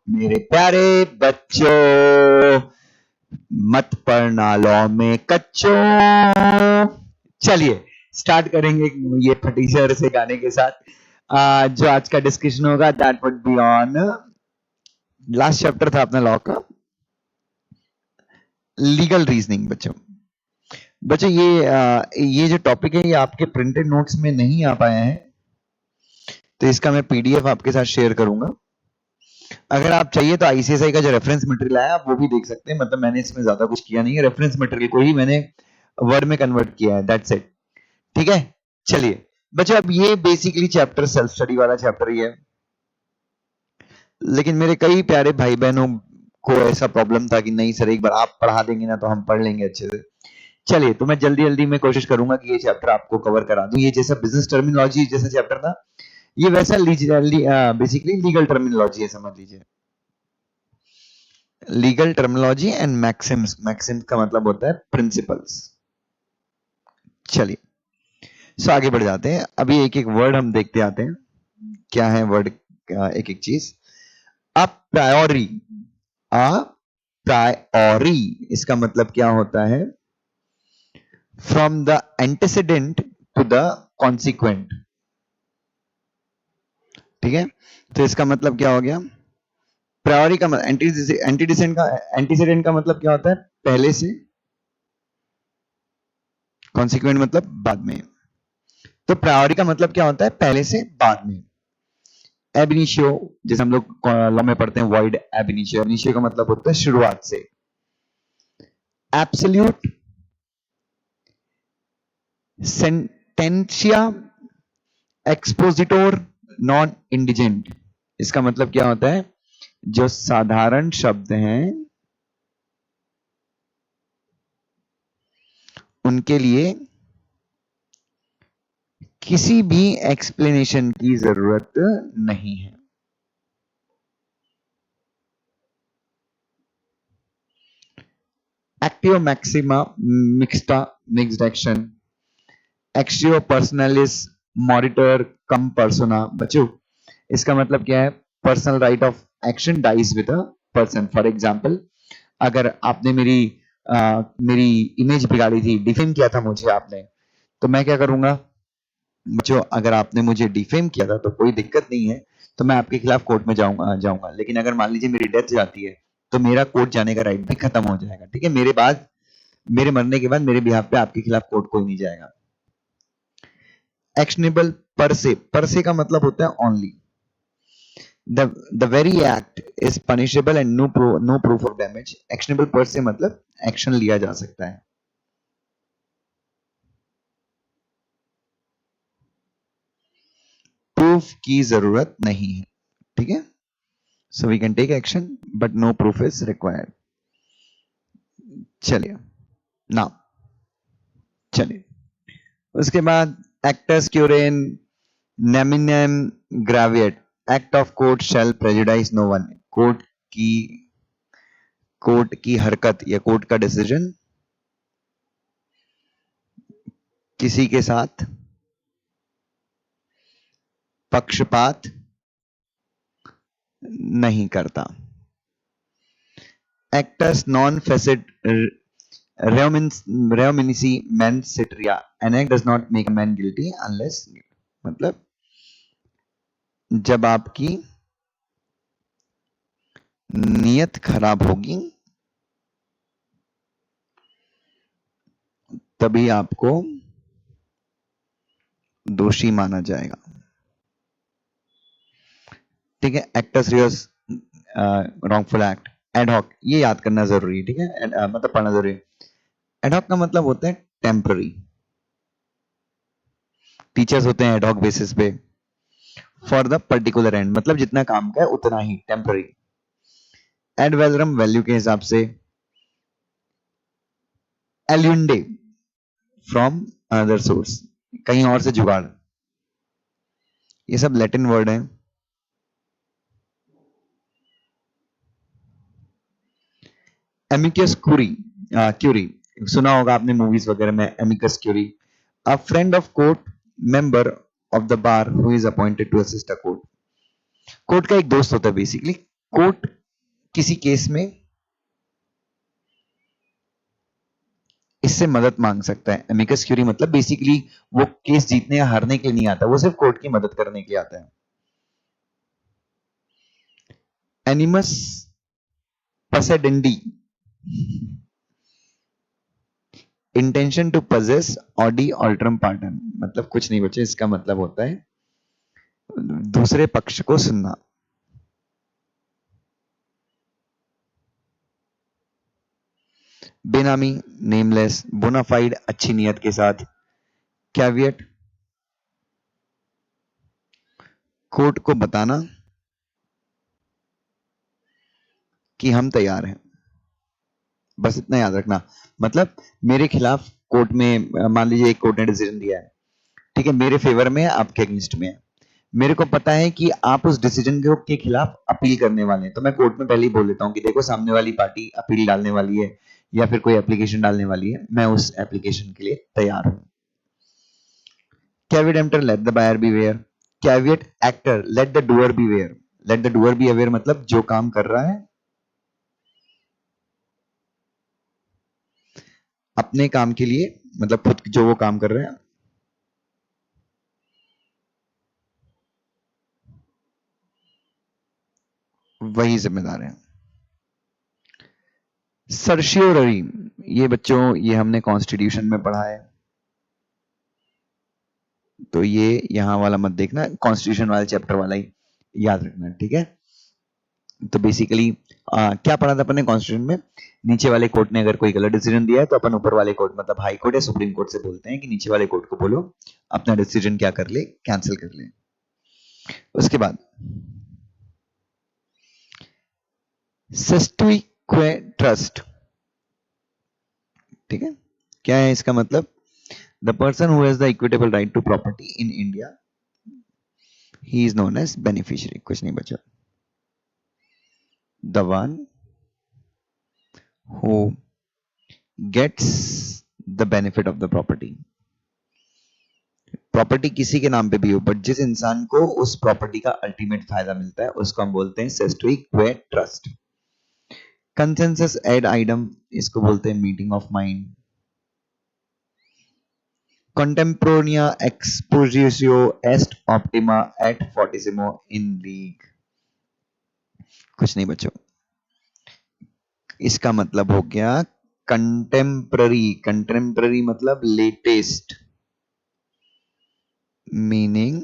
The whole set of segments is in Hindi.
मेरे प्यारे बच्चों, मत पढ़ना लॉ में कच्चों। चलिए स्टार्ट करेंगे ये फटीचर से गाने के साथ। जो आज का डिस्कशन होगा that would be on last chapter था अपना लॉ का, लीगल रीजनिंग। बच्चों बच्चों ये जो टॉपिक है ये आपके प्रिंटेड नोट्स में नहीं आ पाया है, तो इसका मैं पीडीएफ आपके साथ शेयर करूंगा। अगर आप चाहिए तो आईसीएसआई का जो रेफरेंस मटेरियल है आप वो भी देख सकते हैं। मतलब मैंने इसमें ज्यादा कुछ किया नहीं है, रेफरेंस मटेरियल को ही मैंने वर्ड में कन्वर्ट किया है, दैट्स इट। ठीक है, चलिए बच्चों, अब ये बेसिकली चैप्टर सेल्फ स्टडी वाला चैप्टर ही है, लेकिन मेरे कई प्यारे भाई बहनों को ऐसा प्रॉब्लम था कि नहीं सर एक बार आप पढ़ा देंगे ना तो हम पढ़ लेंगे अच्छे से। चलिए तो मैं जल्दी जल्दी में कोशिश करूंगा कि ये चैप्टर आपको कवर करा दूं। ये जैसा बिजनेस टर्मिनोलॉजी जैसा चैप्टर था, ये वैसा बेसिकली लीगल टर्मिनोलॉजी है, समझ लीजिए। Legal terminology and Maxim's, Maxim's का मतलब होता है प्रिंसिपल्स। चलिए सो आगे बढ़ जाते हैं। अभी एक एक वर्ड हम देखते आते हैं, क्या है वर्ड, एक एक चीज। अ प्रायोरी, अ प्रायोरी इसका मतलब क्या होता है? From the antecedent to the consequent. ठीक है, तो इसका मतलब क्या हो गया? प्रायोरी का मतलब एंटीसीडेंट का मतलब क्या होता है? पहले से, कॉन्सिक्वेंट मतलब बाद में। तो प्रायोरी का मतलब क्या होता है? पहले से बाद में। एब इनिशियो, जैसे हम लोग लॉ में पढ़ते हैं वॉइड एब इनिशियो, इनिशियो का मतलब होता है शुरुआत से। एब्सोल्यूट सेंटेंशिया एक्सपोजिटोर नॉन इंडिजेंट, इसका मतलब क्या होता है? जो साधारण शब्द हैं उनके लिए किसी भी एक्सप्लेनेशन की जरूरत नहीं है। एक्टिव मैक्सिमा मिक्स्टा मिक्स्ड एक्शन, एक्सियो पर्सनलिस मॉरिटर कम पर्सोना। बच्चों इसका मतलब क्या है? Personal right of action dies with a person. For example, अगर आपने मेरी इमेज बिगाड़ी थी, डिफेम किया था मुझे आपने, तो मैं क्या करूंगा? बच्चों अगर आपने मुझे डिफेम किया था तो कोई दिक्कत नहीं है, तो मैं आपके खिलाफ कोर्ट में जाऊंगा। लेकिन अगर मान लीजिए मेरी डेथ जाती है तो मेरा कोर्ट जाने का राइट भी खत्म हो जाएगा। ठीक है, मेरे मरने के बाद मेरे बिहाफ पे आपके खिलाफ कोर्ट कोई नहीं जाएगा। एक्शनेबल पर से का मतलब होता है only. The very act is punishable and no proof of damage. Actionable पर से मतलब एक्शन लिया जा सकता है। प्रूफ की जरूरत नहीं है। ठीक है, so we can take action but no proof is required. चलिए ना, चलिए उसके बाद एक्टस क्यूरेन नेमिनेम ग्रेविएट, act of court shall prejudice no one. की कोर्ट की हरकत या कोर्ट का डिसीजन किसी के साथ पक्षपात नहीं करता। एक्टस नॉन फेसिड रेमिनिसी मैन सिट्रिया, an act does not make a man guilty unless, मतलब जब आपकी नीयत खराब होगी तभी आपको दोषी माना जाएगा। ठीक है, acts Reis wrongful act. Ad hoc ये याद करना जरूरी है। ठीक है, मतलब पढ़ना जरूरी है। एडहॉक का मतलब होता है टेम्पररी। टीचर्स होते हैं एडहॉक बेसिस पे फॉर द पर्टिकुलर एंड, मतलब जितना काम का है उतना ही, टेम्पररी। एड वैलोरम वैल्यू के हिसाब से, एल्युंडे फ्रॉम अनदर सोर्स, कहीं और से जुगाड़। ये सब लैटिन वर्ड है। एमिकस क्यूरी, क्यूरी सुना होगा आपने मूवीज वगैरह में, एमिकस क्यूरी, a friend of court member of the bar who is appointed to assist a court. Court का एक दोस्त होता है बेसिकली, कोर्ट किसी केस में इससे मदद मांग सकता है। एमिकस क्यूरी मतलब बेसिकली वो केस जीतने या हारने के लिए नहीं आता, वो सिर्फ कोर्ट की मदद करने के लिए आता है। एनिमस पसेडेंडी, इंटेंशन टू पजेस ऑडी ऑल्ट्रम पार्टन, मतलब कुछ नहीं बचे, इसका मतलब होता है दूसरे पक्ष को सुनना। बेनामी, नेमलेस, बोनाफाइड, अच्छी नियत के साथ। कैवियट, कोर्ट को बताना कि हम तैयार हैं, बस इतना याद रखना। मतलब मेरे खिलाफ कोर्ट में मान लीजिए एक कोर्ट ने डिसीजन दिया है, ठीक है, मेरे फेवर में है, आपके अगेंस्ट में है, मेरे को पता है कि आप उस डिसीजन के खिलाफ अपील करने वाले हैं, तो मैं कोर्ट में पहले ही बोल देता हूं कि देखो सामने वाली पार्टी अपील डालने वाली है या फिर कोई एप्लीकेशन डालने वाली है, मैं उस एप्लीकेशन के लिए तैयार हूं। कैवियट एम्प्टर, let the buyer beware. कैवियट एक्टर, let the doer beware. Let the doer be aware मतलब जो काम कर रहा है अपने काम के लिए, मतलब खुद जो वो काम कर रहे हैं वही जिम्मेदार है। सर्शियोररी, ये बच्चों ये हमने कॉन्स्टिट्यूशन में पढ़ा है, तो ये यहां वाला मत देखना, कॉन्स्टिट्यूशन वाले चैप्टर वाला ही याद रखना, ठीक है। तो बेसिकली क्या पढ़ा था अपन ने कॉन्स्टिट्यूशन में, नीचे वाले कोर्ट ने अगर कोई गलत डिसीजन दिया है तो अपन ऊपर वाले कोर्ट मतलब हाई कोर्ट या सुप्रीम कोर्ट से बोलते हैं कि नीचे वाले कोर्ट को बोलो अपना डिसीजन क्या कर ले, कैंसिल कर ले। उसके बाद सेस्टुइक्वे ट्रस्ट, ठीक है, क्या है इसका मतलब, the person who has the equitable right to property in India, he is known as beneficiary, कुछ नहीं बचा। The one who gets the benefit of the property, property किसी के नाम पे भी हो बट जिस इंसान को उस प्रॉपर्टी का अल्टीमेट फायदा मिलता है उसको हम बोलते हैं सेस्टुइक्वे ट्रस्ट। कंसेंसस एड आइडम, इसको बोलते हैं meeting of mind. Contemporanea expositio est optima et fortissimo in league, कुछ नहीं बच्चों, इसका मतलब हो गया कंटेम्प्ररी, कंटेम्प्ररी मतलब latest, meaning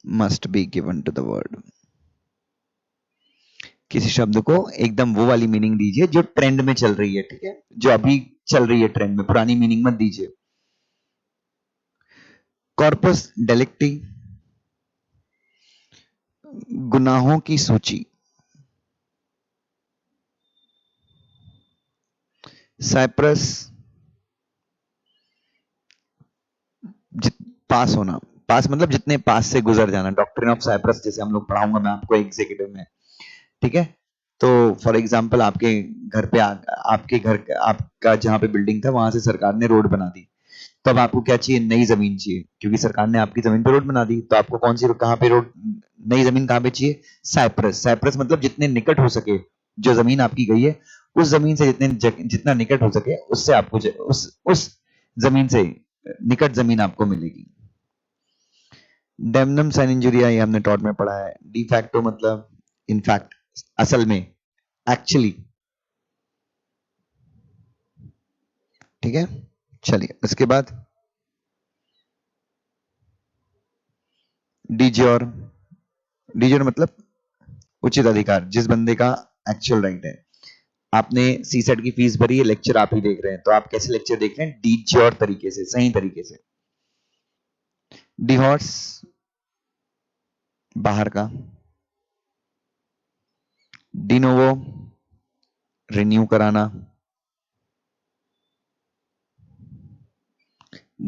must be given to the word. किसी शब्द को एकदम वो वाली मीनिंग दीजिए जो ट्रेंड में चल रही है, ठीक है, जो अभी चल रही है ट्रेंड में, पुरानी मीनिंग मत दीजिए। कॉर्पस डेलिक्टी, गुनाहों की सूची। साइप्रस, पास होना, पास मतलब जितने पास से गुजर जाना, डॉक्ट्रिन ऑफ साइप्रस जैसे हम लोग पढ़ाऊंगा मैं आपको एग्जीक्यूटिव में, ठीक है। तो फॉर एग्जांपल आपके घर पे आपके घर आपका जहां पे बिल्डिंग था वहां से सरकार ने रोड बना दी, तो अब आपको क्या चाहिए, नई जमीन चाहिए, क्योंकि सरकार ने आपकी जमीन पे रोड बना दी, तो आपको कौन सी कहां पे रोड, नई जमीन कहां पे चाहिए, साइप्रस। साइप्रस मतलब जितने निकट हो सके, जो जमीन आपकी गई है उस जमीन से जितना निकट हो सके उससे आपको उस जमीन से निकट जमीन आपको मिलेगी। डेमनम साइन इंजुरिया, ये हमने टॉट में पढ़ा है। डिफैक्टो मतलब इनफैक्ट, असल में, एक्चुअली, ठीक है। चलिए उसके बाद डिजोर, डिजोर मतलब उचित अधिकार, जिस बंदे का एक्चुअल राइट है। आपने सी सेट की फीस भरी है, लेक्चर आप ही देख रहे हैं, तो आप कैसे लेक्चर देख रहे हैं, डिजोर तरीके से, सही तरीके से। डिहॉर्स, बाहर का। डिनोवो, रिन्यू कराना।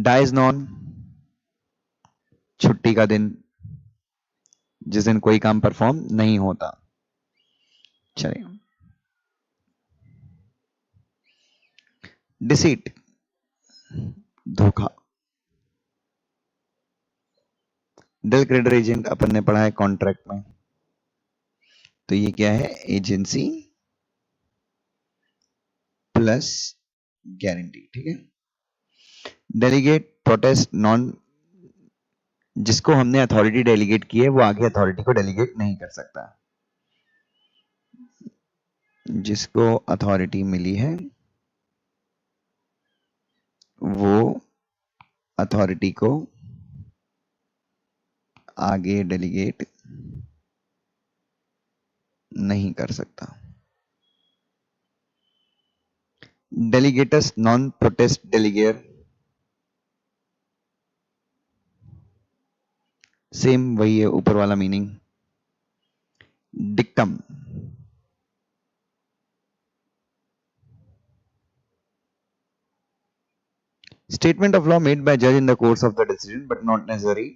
डाइज नॉन, छुट्टी का दिन, जिस दिन कोई काम परफॉर्म नहीं होता। चलिए, डिसीट, धोखा। डेल क्रेडिट एजेंट अपन ने पढ़ा है कॉन्ट्रैक्ट में। तो ये क्या है, एजेंसी प्लस गारंटी। ठीक है। डेलीगेट प्रोटेस्ट नॉन, जिसको हमने अथॉरिटी डेलीगेट की है वो आगे अथॉरिटी को डेलीगेट नहीं कर सकता। जिसको अथॉरिटी मिली है वो अथॉरिटी को आगे डेलीगेट नहीं कर सकता। Delegates non protest delegate, same वही है ऊपर वाला meaning. Dictum, statement of law made by judge in the course of the decision but not necessary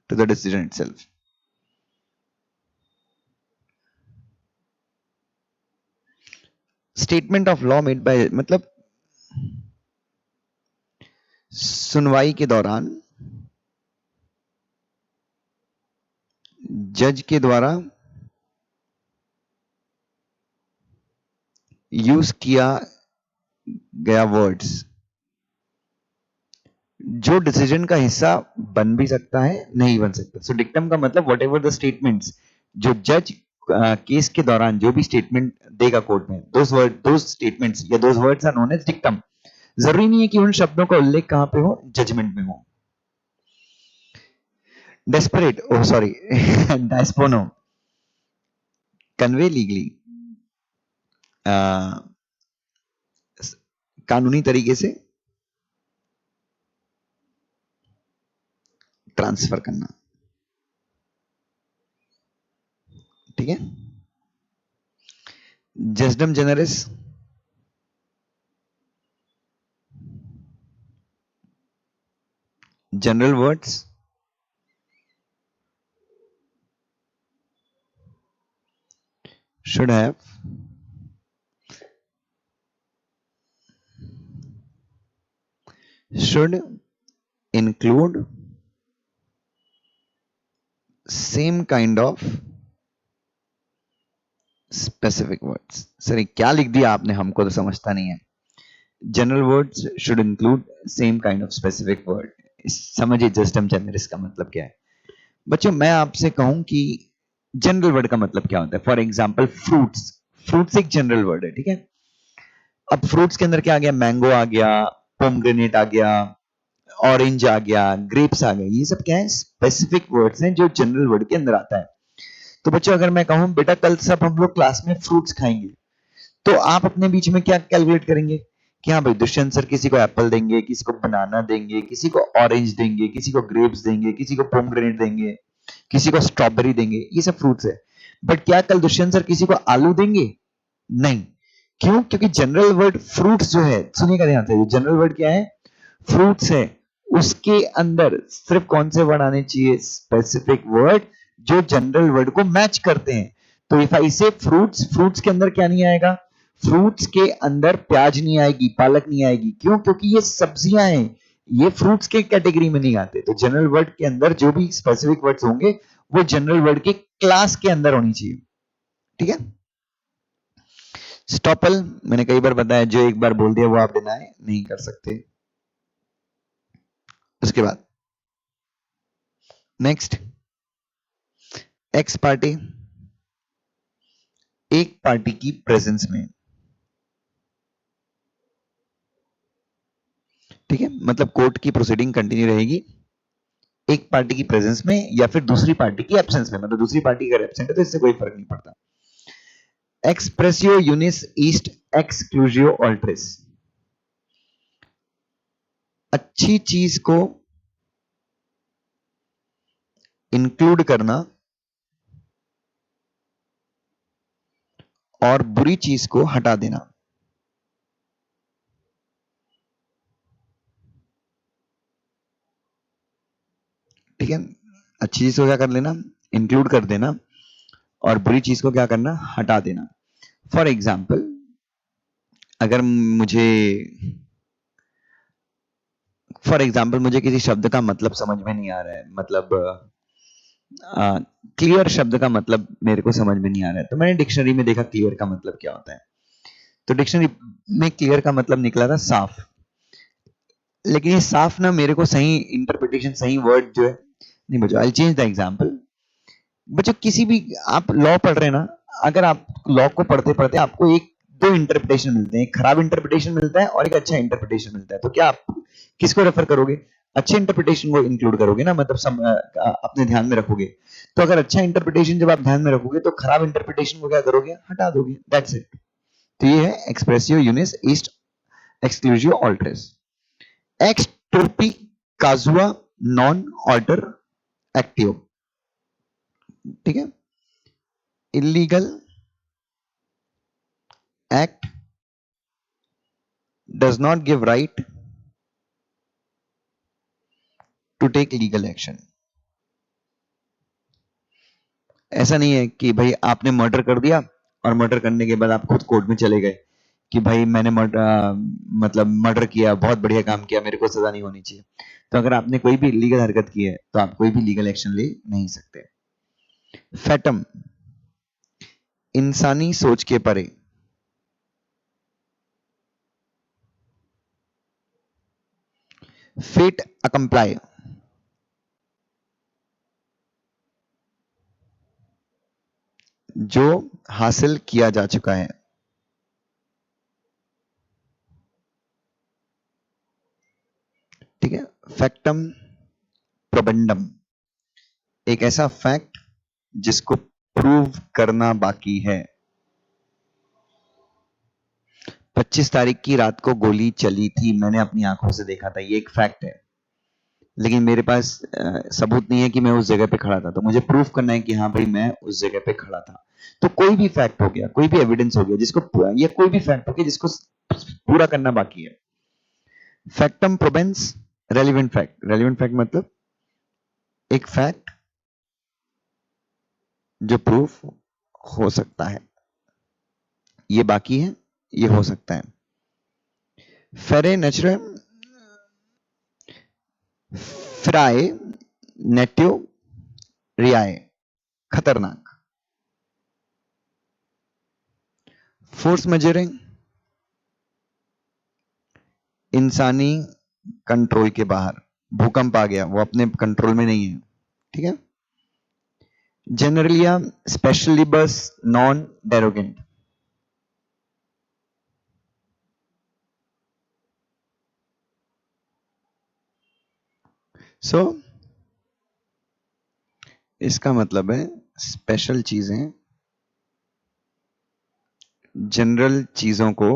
to the decision itself। Statement of law made by मतलब सुनवाई के दौरान जज के द्वारा यूज किया गया वर्ड्स जो डिसीजन का हिस्सा बन भी सकता है, नहीं बन सकता। सो डिक्टम का मतलब वट एवर द स्टेटमेंट्स जो जज केस के दौरान जो भी स्टेटमेंट देगा कोर्ट में, दोज स्टेटमेंट्स या those words are known as dictum. जरूरी नहीं है कि उन शब्दों का उल्लेख कहां पे हो, जजमेंट में हो। डेस्परेट, ओह सॉरी, डायस्पोनो, कन्वे लीगली, कानूनी तरीके से ट्रांसफर करना। ठीक है। जस्डम जेनरिस, general words should have should include same kind of specific words। Sir क्या लिख दिया आपने, हमको तो समझता नहीं है। General words should include same kind of specific word. समझिए जस्टम जेनरिस का मतलब क्या है। बच्चों मैं आपसे कहूं कि जनरल वर्ड का मतलब क्या होता है। फॉर एग्जाम्पल फ्रूट्स, फ्रूट्स एक जनरल वर्ड है। ठीक है। अब फ्रूट्स के अंदर क्या आ गया, मैंगो आ गया, पोमग्रेनेट आ गया, ऑरेंज आ गया, ग्रेप्स आ गए। ये सब क्या है, स्पेसिफिक वर्ड्स हैं जो जनरल वर्ड के अंदर आता है। तो बच्चों अगर मैं कहूं बेटा कल सब हम लोग क्लास में फ्रूट्स खाएंगे, तो आप अपने बीच में क्या कैलकुलेट करेंगे कि हाँ भाई दुष्यंत सर किसी को एप्पल देंगे, किसी को बनाना देंगे, किसी को ऑरेंज देंगे, किसी को ग्रेप्स देंगे, किसी को पोमग्रेनेट देंगे, किसी को स्ट्रॉबेरी देंगे। ये सब फ्रूट्स है। बट क्या कल दुष्यंत सर किसी को आलू देंगे? नहीं। क्यों? क्योंकि जनरल वर्ड फ्रूट्स जो है, सुनिएगा ध्यान से, जनरल वर्ड क्या है, फ्रूट्स है। उसके अंदर सिर्फ कौन से वर्ड आने चाहिए, स्पेसिफिक वर्ड जो जनरल वर्ड को मैच करते हैं। तो इफ आई से फ्रूट्स, फ्रूट्स के अंदर क्या नहीं आएगा, फ्रूट्स के अंदर प्याज नहीं आएगी, पालक नहीं आएगी। क्यों? क्योंकि ये सब्जियां हैं, ये फ्रूट्स के कैटेगरी में नहीं आते। तो जनरल वर्ड के अंदर जो भी स्पेसिफिक वर्ड्स होंगे वो जनरल वर्ड के क्लास के अंदर होनी चाहिए। ठीक है। स्टॉपल मैंने कई बार बताया, जो एक बार बोल दिया वो आप डिनाई नहीं कर सकते। उसके बाद नेक्स्ट, एक्स पार्टी, एक पार्टी की प्रेजेंस में। ठीक है। मतलब कोर्ट की प्रोसीडिंग कंटिन्यू रहेगी एक पार्टी की प्रेजेंस में या फिर दूसरी पार्टी की एब्सेंस में। मतलब दूसरी पार्टी अगर एब्सेंट है तो इससे कोई फर्क नहीं पड़ता। एक्सप्रेसियो यूनिस ईस्ट एक्सक्लूजियो ऑल्ट्रिस, अच्छी चीज को इंक्लूड करना और बुरी चीज को हटा देना। ठीक है। अच्छी चीज को क्या कर लेना, इंक्लूड कर देना, और बुरी चीज को क्या करना, हटा देना। फॉर एग्जाम्पल अगर मुझे मुझे किसी शब्द का मतलब समझ में नहीं आ रहा है, मतलब क्लियर शब्द का मतलब मेरे को समझ में नहीं आ रहा है, तो मैंने डिक्शनरी में देखा क्लियर का मतलब क्या होता है। तो डिक्शनरी में क्लियर का मतलब निकला था साफ। लेकिन ये साफ ना मेरे को सही इंटरप्रिटेशन, सही वर्ड जो है नहीं बचा। I change the example. बच्चों किसी भी आप लॉ पढ़ रहे हैं ना, अगर आप लॉ को पढ़ते पढ़ते आपको एक दो इंटरप्रिटेशन मिलते हैं, एक खराब इंटरप्रिटेशन मिलता है और एक अच्छा इंटरप्रिटेशन मिलता है, तो क्या आप किसको रेफर करोगे? अच्छे इंटरप्रिटेशन को इंक्लूड करोगे ना, मतलब अपने ध्यान में रखोगे। तो अगर अच्छा इंटरप्रिटेशन जब आप ध्यान में रखोगे तो खराब इंटरप्रिटेशन को क्या करोगे? हटा दोगे। That's it. तो ये है एक्सप्रेसियो यूनिस ईस्ट एक्सक्लूसिव ऑल्ट्रेस। एक्स टोपी काजुआ नॉन ऑल्टर एक्टिव। ठीक है। Illegal act does not give right to take legal action। ऐसा नहीं है कि भाई आपने मर्डर कर दिया और मर्डर करने के बाद आप खुद कोर्ट में चले गए कि भाई मैंने मतलब मर्डर किया, बहुत बढ़िया काम किया, मेरे को सजा नहीं होनी चाहिए। तो अगर आपने कोई भी लीगल हरकत की है तो आप कोई भी लीगल एक्शन ले नहीं सकते। फैटम, इंसानी सोच के परे। फेट अकम्प्लाई, जो हासिल किया जा चुका है। ठीक है। फैक्टम प्रोबेंडम, एक ऐसा फैक्ट जिसको प्रूव करना बाकी है। 25 तारीख की रात को गोली चली थी, मैंने अपनी आंखों से देखा था, ये एक फैक्ट है। लेकिन मेरे पास सबूत नहीं है कि मैं उस जगह पे खड़ा था, तो मुझे प्रूफ करना है कि हाँ भाई मैं उस जगह पे खड़ा था। तो कोई भी फैक्ट हो गया, कोई भी एविडेंस हो गया जिसको, या कोई भी फैक्ट हो गया जिसको पूरा करना बाकी है। फैक्टम प्रोबेंस रेलिवेंट फैक्ट। रेलिवेंट फैक्ट मतलब एक फैक्ट जो प्रूफ हो सकता है, ये बाकी है, ये हो सकता है। फेरे नेचुरल फ्राई नेटिव रियाय, खतरनाक। फोर्स मेजरिंग, इंसानी कंट्रोल के बाहर। भूकंप आ गया, वो अपने कंट्रोल में नहीं है। ठीक है। जनरलिया स्पेशली बस नॉन डेरोगेंट। सो इसका मतलब है स्पेशल चीजें जनरल चीजों को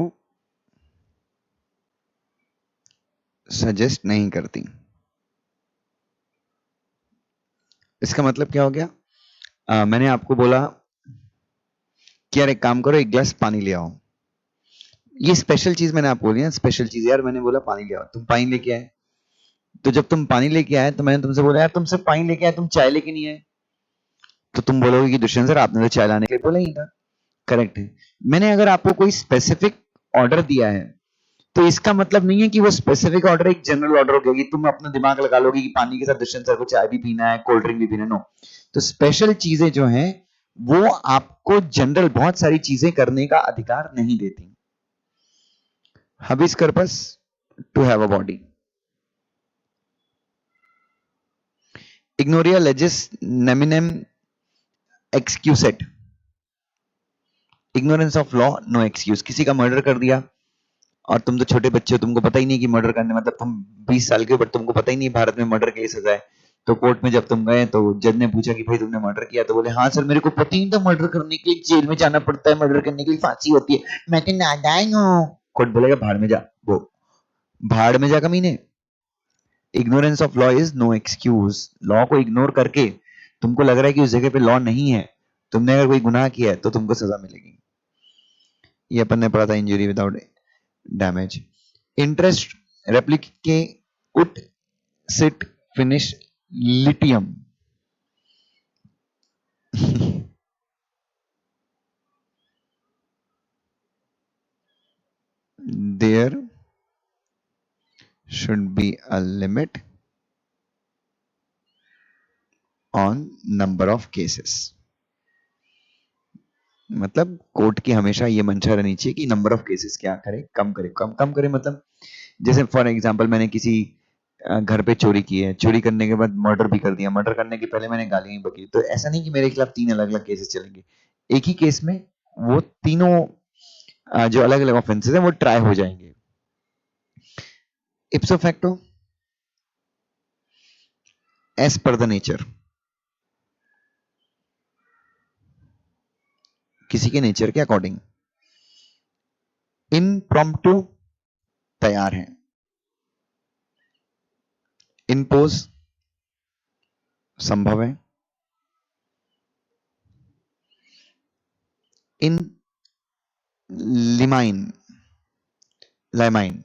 सजेस्ट नहीं करती। इसका मतलब क्या हो गया? मैंने आपको बोला कि यार एक काम करो, एक गिलास पानी ले आओ। ये स्पेशल चीज मैंने आपको बोली ना, स्पेशल चीज। यार मैंने बोला पानी ले आओ, तुम पानी लेके आए। तो जब तुम पानी लेके आए तो मैंने तुमसे बोला यार तुम सिर्फ पानी लेके आए, तुम चाय लेके नहीं आए। तो तुम बोलोगे कि दुष्यंत सर आपने तो चाय लाने के लिए बोला ही था। करेक्ट है। मैंने अगर आपको कोई स्पेसिफिक ऑर्डर दिया है तो इसका मतलब नहीं है कि वो स्पेसिफिक ऑर्डर एक जनरल ऑर्डर हो गया कि तुम अपना दिमाग लगा लोगे कि पानी के साथ दुष्यंत सर को चाय भी पीना है, कोल्ड ड्रिंक भी पीना है। नो। तो स्पेशल चीजें जो हैं वो आपको जनरल बहुत सारी चीजें करने का अधिकार नहीं देती। हबिस पर्पस टू हैव अ बॉडी। इग्नोरिया लेजिस नेमिनेम एक्सक्यूसेट। Ignorance of law no excuse. किसी का मर्डर कर दिया और तुम तो छोटे बच्चे हो, तुमको पता ही नहीं कि मर्डर करने मतलब तुम 20 साल के हो, बट तुमको पता ही नहीं भारत में मर्डर की सजा है। तो कोर्ट में जब तुम गए तो जज ने पूछा कि भाई तुमने मर्डर किया, तो बोले हाँ सर मेरे को पता ही नहीं था मर्डर करने के लिए जेल में जाना पड़ता है, मर्डर करने के लिए फांसी होती है, मैं तो नादान हूँ। कोर्ट बोलेगा भाड़ में जा, वो भाड़ में जा कमीने। Ignorance of law is no excuse. Law को इग्नोर करके तुमको लग रहा है कि उस जगह पे लॉ नहीं है, तुमने अगर कोई गुनाह किया है तो तुमको सजा मिलेगी। ये अपन ने पढ़ा था, इंजरी विदाउट डैमेज। इंटरेस्ट रेप्लिके उट सिट फिनिश लिटियम। There should be a limit on number of cases. मतलब कोर्ट की हमेशा ये मंशा रहनी चाहिए कि नंबर ऑफ केसेस क्या करे, कम करे, कम कम करे। मतलब जैसे फॉर एग्जांपल मैंने किसी घर पे चोरी की है, चोरी करने के बाद मर्डर भी कर दिया, मर्डर करने के पहले मैंने गाली भी बकी, तो ऐसा नहीं कि मेरे खिलाफ 3 अलग अलग केसेस चलेंगे। एक ही केस में वो तीनों जो अलग अलग ऑफेंसेस है वो ट्राई हो जाएंगे। इप्सो फैक्टो, एज पर द नेचर, किसी के नेचर के अकॉर्डिंग। इनप्रॉम्प्टू, तैयार हैं। इनपोज, संभव है। इन लिमाइन, लाइमाइन,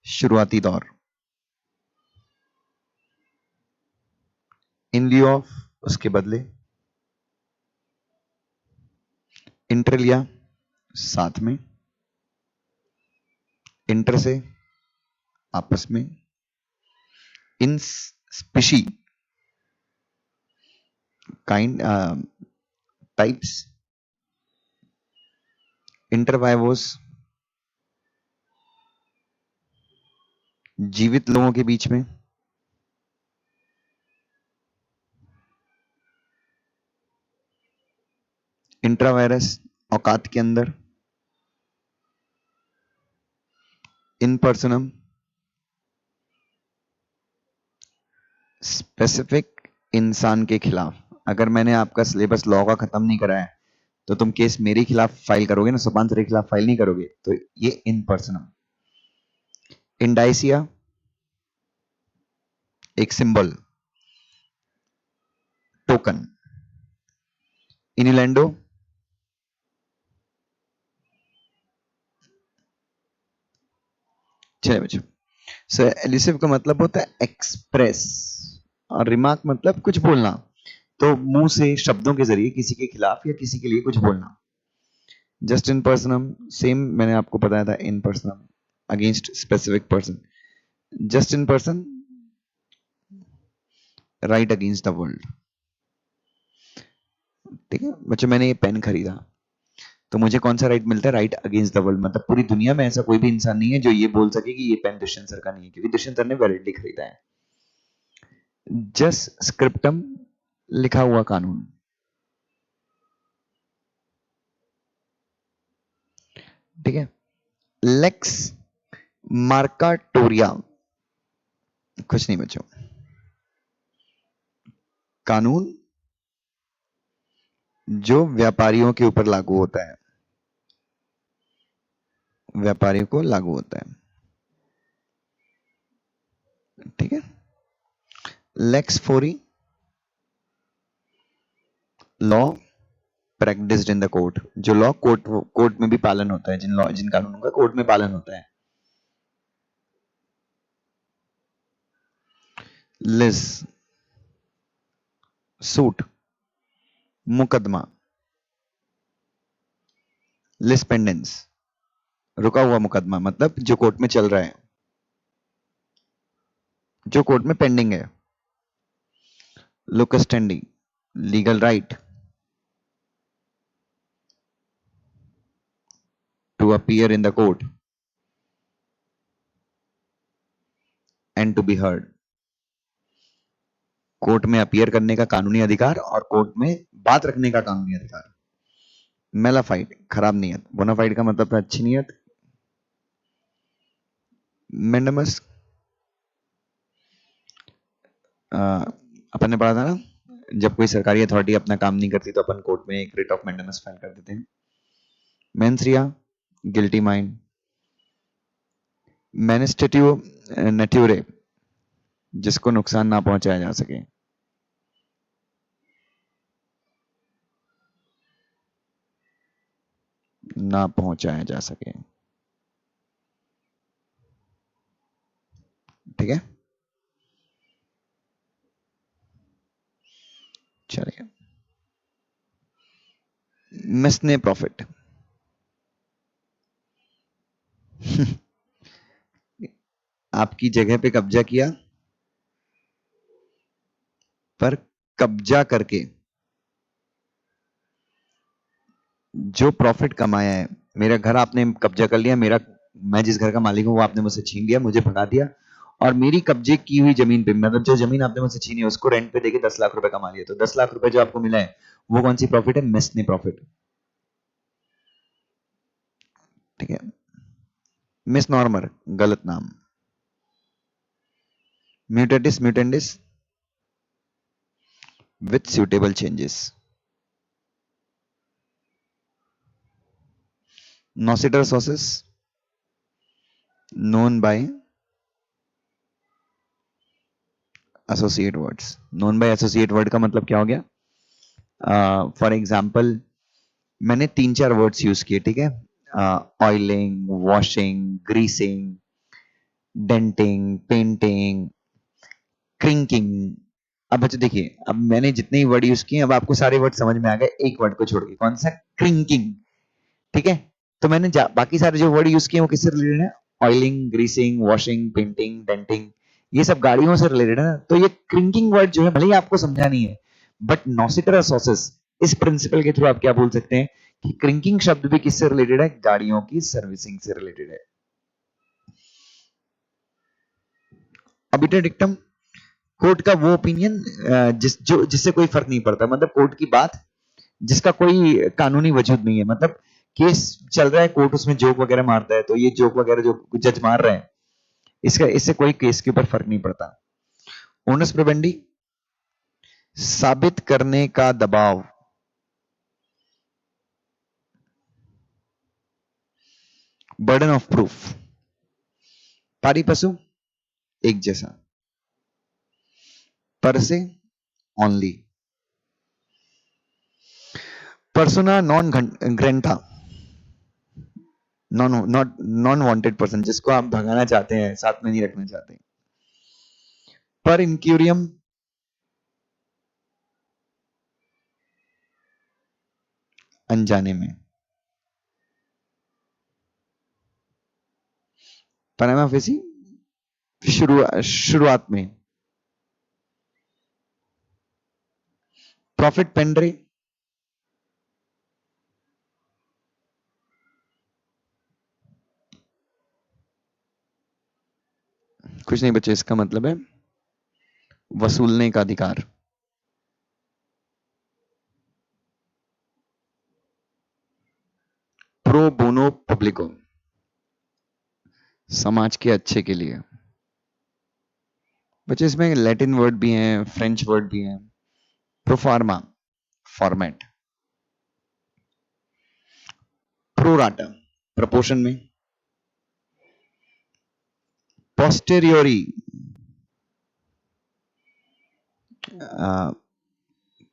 शुरुआती दौर। इन लिeu ऑफ, उसके बदले। इंटरलिया, साथ में। इंटर से, आपस में। इन स्पीशी, काइंड, टाइप्स। इंटरवाइवोस, जीवित लोगों के बीच में। इंट्रावायरस, औकात के अंदर। इन पर्सनम, स्पेसिफिक, इंसान के खिलाफ। अगर मैंने आपका सिलेबस लॉ का खत्म नहीं कराया तो तुम केस मेरे खिलाफ फाइल करोगे ना, सुभान सर के खिलाफ फाइल नहीं करोगे। तो ये इन पर्सनम। इंडाइसिया, एक सिंबल, टोकन। इनिलेंडो, चलिए बच्चों, सर एलिसिव का मतलब होता है एक्सप्रेस, और रिमार्क मतलब कुछ बोलना। तो मुंह से शब्दों के जरिए किसी के खिलाफ या किसी के लिए कुछ बोलना। जस्ट इन पर्सनम, सेम मैंने आपको बताया था, इन पर्सनम अगेंस्ट स्पेसिफिक पर्सन। जस्ट इन पर्सन, राइट अगेंस्ट द वर्ल्ड। ठीक है बच्चों, मैंने ये पेन खरीदा तो मुझे कौन सा राइट मिलता है? Right against the world. मतलब पूरी दुनिया में ऐसा कोई भी इंसान नहीं है जो ये बोल सके कि ये पेन दुष्यंत सर का नहीं है, क्योंकि दुष्यंत सर ने वैलिडली खरीदा है। जस स्क्रिप्टम, लिखा हुआ कानून। ठीक है। लेक्स मार्काटोरिया, कुछ नहीं बच्चों, कानून जो व्यापारियों के ऊपर लागू होता है, व्यापारियों को लागू होता है। ठीक है। लेक्स फोरी, law practised in the court, जो लॉ कोर्ट में भी पालन होता है, जिन कानूनों का कोर्ट में पालन होता है। लिस, सूट, मुकदमा। लिस पेंडेंस, रुका हुआ मुकदमा, मतलब जो कोर्ट में चल रहा है, जो कोर्ट में पेंडिंग है। लुकस स्टैंडी, legal right to appear in the court and to be heard. Court में अपीयर करने का कानूनी अधिकार और कोर्ट में बात रखने का कानूनी अधिकार। मेलाफाइड, खराब नीयत। बोनाफाइड का मतलब है अच्छी नीयत। मेंडमस, अपन ने पढ़ा था ना, जब कोई सरकारी अथॉरिटी अपना काम नहीं करती तो अपन कोर्ट में एक रिट ऑफ मेंडमस फाइल कर देते हैं। मेंसरिया, गिल्टी माइंड। मैनिस्टेटिव नेट्यूरे, जिसको नुकसान ना पहुंचाया जा सके। ना पहुंचाया जा सके। ठीक है, चलिए। मिसने प्रॉफिट, आपकी जगह पे कब्जा किया पर कब्जा करके जो प्रॉफिट कमाया है, मेरा घर आपने कब्जा कर लिया, मेरा, मैं जिस घर का मालिक हूं वो आपने मुझसे छीन लिया, मुझे भगा दिया, और मेरी कब्जे की हुई जमीन पे, मतलब जो जमीन आपने मुझसे छीनी है उसको रेंट पे देके 10 लाख रुपए कमा लिया, तो 10 लाख रुपए जो आपको मिला है वो कौन सी प्रॉफिट है? Mesne profit. ठीक है, मिस नॉर्मर गलत नाम, म्यूटेटिस म्यूटेंडिस विथ suitable changes, नॉसिटर सोसिस known by associate words, known by associate word का मतलब क्या हो गया? फॉर एग्जाम्पल मैंने 3-4 वर्ड्स यूज किए, ठीक है, oiling, washing, greasing, denting, painting, क्रिंकिंग। अब बच्चों देखिए, अब मैंने जितने ही वर्ड यूज किए अब आपको सारे वर्ड समझ में आ गए, एक वर्ड को छोड़ के, कौन सा? क्रिंकिंग। ठीक है, तो मैंने बाकी सारे जो वर्ड यूज किए वो किससे रिलेटेड है? Oiling, greasing, washing, painting, denting, ये सब गाड़ियों से रिलेटेड है ना। तो ये क्रिंकिंग वर्ड जो है भले ही आपको समझा नहीं है, बट नॉसिटर सोसिस, इस प्रिंसिपल के थ्रू आप क्या बोल सकते हैं कि क्रिंकिंग शब्द भी किससे रिलेटेड है? गाड़ियों की सर्विसिंग से रिलेटेड है। अबिटर डिक्टम, कोर्ट का वो ओपिनियन जिससे कोई फर्क नहीं पड़ता, मतलब कोर्ट की बात जिसका कोई कानूनी वजूद नहीं है, मतलब केस चल रहा है कोर्ट, उसमें जोक वगैरह मारता है, तो ये जोक वगैरह जो जज मार रहे हैं इसका, इससे कोई केस के ऊपर फर्क नहीं पड़ता। ओनस प्रोबेंडी, साबित करने का दबाव, बर्डन ऑफ प्रूफ, पारी पशु, एक जैसा, पर से, ओनली, पर्सोना नॉन ग्रेंटा, non not non wanted person, जिसको आप भगाना चाहते हैं, साथ में नहीं रखना चाहते। पर इंक्यूरियम, अनजाने में। पनामा फेसी, शुरुआत में। प्रॉफिट पेंड्रे, कुछ नहीं बच्चे, इसका मतलब है वसूलने का अधिकार। प्रो बोनो पब्लिको, समाज के अच्छे के लिए। बच्चे इसमें लैटिन वर्ड भी हैं, फ्रेंच वर्ड भी हैं। Proforma, format. प्रोराटा, प्रपोर्शन में। पोस्टेरियोरी,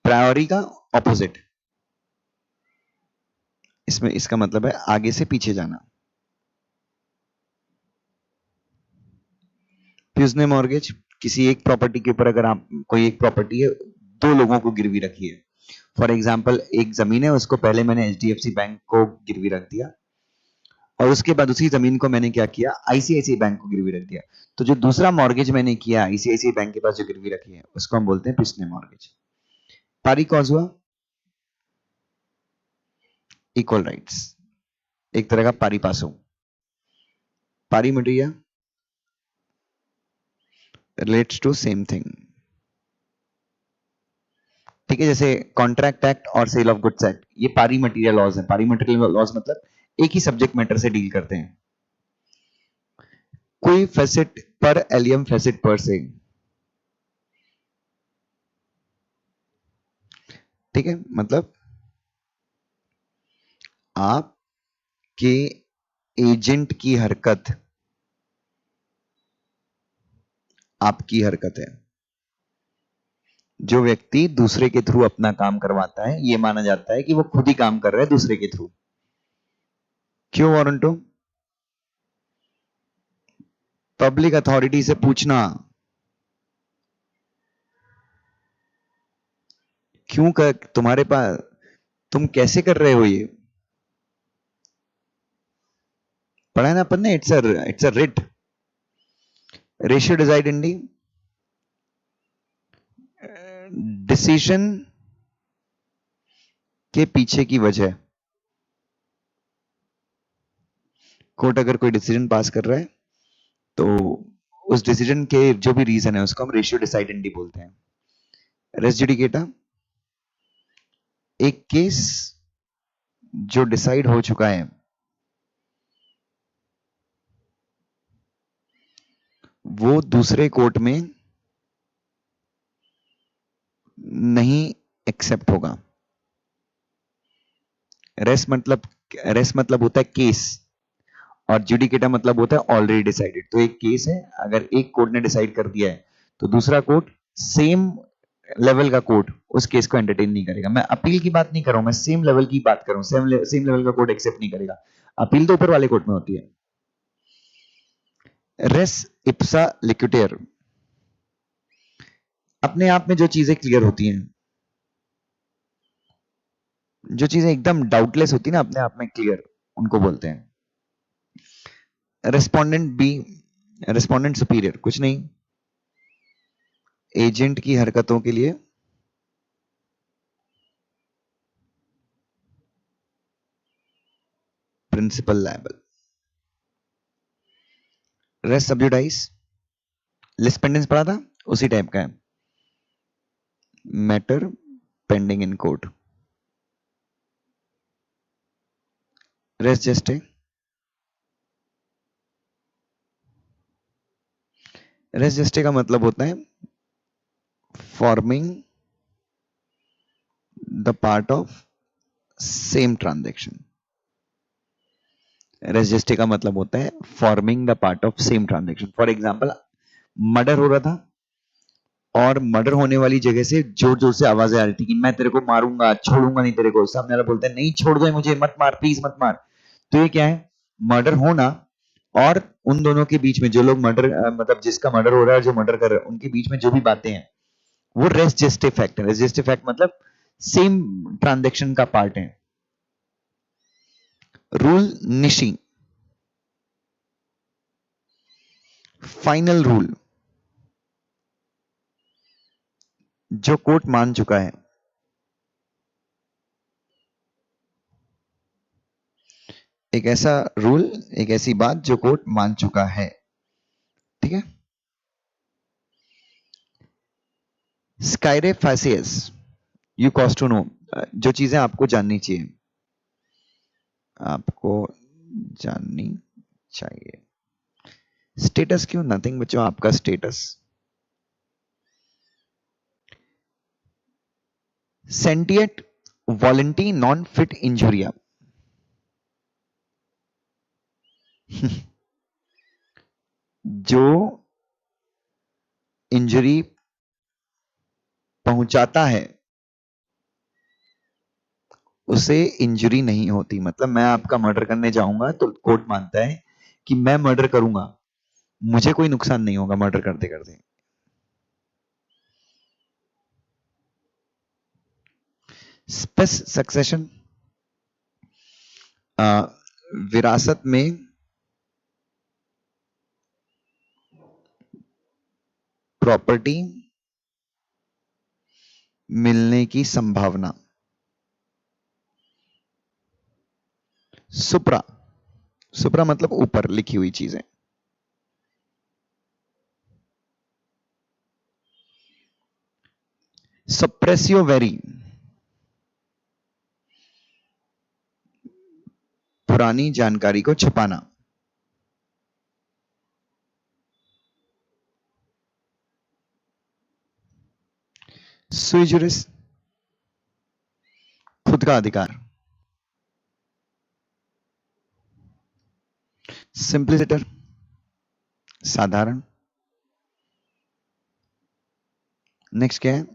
प्रायोरी का ऑपोजिट, इसमें इसका मतलब है आगे से पीछे जाना। प्यूजने मॉर्गेज, किसी एक प्रॉपर्टी के ऊपर अगर आप, कोई एक प्रॉपर्टी है, दो लोगों को गिरवी रखी है, फॉर एग्जाम्पल एक जमीन है, उसको पहले मैंने एचडीएफसी बैंक को गिरवी रख दिया, और उसके बाद उसी जमीन को मैंने क्या किया? आईसीआईसीआई बैंक को गिरवी रख दिया। तो जो दूसरा मॉर्गेज मैंने किया आईसीआईसीआई बैंक के पास जो गिरवी रखी है उसको हम बोलते हैं पिछले मॉर्गेज। पारी कॉज हुआ, इक्वल राइट्स, एक तरह का पारी पासो। पारी मटेरिया रिलेट्स टू सेम थिंग। ठीक है, जैसे कॉन्ट्रैक्ट एक्ट और सेल ऑफ गुड्स एक्ट, ये पारी मटेरियल लॉज है। पारी मटेरियल लॉज मतलब एक ही सब्जेक्ट मैटर से डील करते हैं। कोई फैसेट पर एलियम फैसेट पर से। ठीक है, मतलब आपके एजेंट की हरकत आपकी हरकत है। जो व्यक्ति दूसरे के थ्रू अपना काम करवाता है, यह माना जाता है कि वो खुद ही काम कर रहा है दूसरे के थ्रू। क्यों वारंटो? पब्लिक अथॉरिटी से पूछना, क्यों कर तुम्हारे पास, तुम कैसे कर रहे हो ये? पढ़ा है ना अपन ने, इट्स अ रिट। रेशियो डिजाइड इंडी, डिसीजन के पीछे की वजह, कोर्ट अगर कोई डिसीजन पास कर रहा है तो उस डिसीजन के जो भी रीजन है उसको हम रेशियो डिसाइडेंडी बोलते हैं। रेस जुडिकेटा, एक केस जो डिसाइड हो चुका है वो दूसरे कोर्ट में नहीं एक्सेप्ट होगा। रेस मतलब होता है केस, और जुडिकेटा मतलब होता है ऑलरेडी डिसाइडेड। तो एक केस है, अगर एक कोर्ट ने डिसाइड कर दिया है तो दूसरा कोर्ट, सेम लेवल का कोर्ट, उस केस को एंटरटेन नहीं करेगा। मैं अपील की बात नहीं कर रहा हूं, मैं सेम लेवल की बात कर रहा हूं। सेम लेवल का कोर्ट एक्सेप्ट नहीं करेगा। अपील तो ऊपर वाले कोर्ट में होती है। रेस इप्सा लिक्विटेर, अपने आप में जो चीजें क्लियर होती हैं, जो चीजें एकदम डाउटलेस होती है ना, अपने आप में क्लियर, उनको बोलते हैं। रेस्पोंडेंट बी, रेस्पोंडेंट सुपीरियर, कुछ नहीं, एजेंट की हरकतों के लिए प्रिंसिपल लायबल। रेस सब्जुडाइस, लिस्पेंडेंस पढ़ा था, उसी टाइप का है। Matter pending in court. रेस जस्टे, रेस जस्टे का मतलब होता है forming the part of same transaction. रेस जस्टे का मतलब होता है forming the part of same transaction. For example, murder हो रहा था और मर्डर होने वाली जगह से जोर जोर से आवाजें आ रही थी कि मैं तेरे को मारूंगा, छोड़ूंगा नहीं तेरे को। सामने वाला बोलता है नहीं छोड़ दो मुझे, मत मार प्लीज मत मार। तो ये क्या है, मर्डर होना, और उन दोनों के बीच में जो लोग मर्डर मतलब जिसका मर्डर हो रहा है और जो मर्डर कर रहा है उनके बीच में जो भी बातें हैं वो रेस जस्टे फैक्ट है। रेस जस्टे फैक्ट मतलब सेम ट्रांजेक्शन का पार्ट है। रूल निशी, फाइनल रूल, जो कोर्ट मान चुका है। एक ऐसा रूल, एक ऐसी बात जो कोर्ट मान चुका है। ठीक है। स्काइरे फैसियस, यू कॉस्ट टू नो, जो चीजें आपको जाननी चाहिए, आपको जाननी चाहिए। स्टेटस क्यों, नथिंग बच्चों, आपका स्टेटस। सेंटिएट वॉलंटी नॉन फिट इंजुरिया, जो इंजरी पहुंचाता है उसे इंजरी नहीं होती। मतलब मैं आपका मर्डर करने जाऊंगा तो कोर्ट मानता है कि मैं मर्डर करूंगा, मुझे कोई नुकसान नहीं होगा मर्डर करते करते। स्पेस सक्सेशन, विरासत में प्रॉपर्टी मिलने की संभावना। सुप्रा, सुप्रा मतलब ऊपर लिखी हुई चीजें। सप्रेसियो वेरी, पुरानी जानकारी को छुपाना। सुई जुरिस, खुद का अधिकार। सिंप्लिसिटर, साधारण। नेक्स्ट क्या है,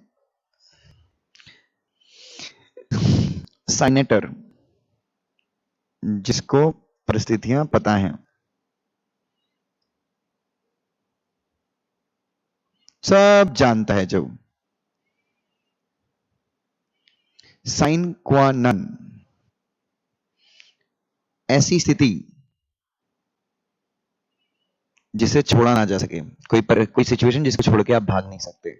साइनेटर, जिसको परिस्थितियां पता हैं, सब जानता है जो। साइन क्वा नन, ऐसी स्थिति जिसे छोड़ा ना जा सके, कोई सिचुएशन जिसको छोड़ के आप भाग नहीं सकते।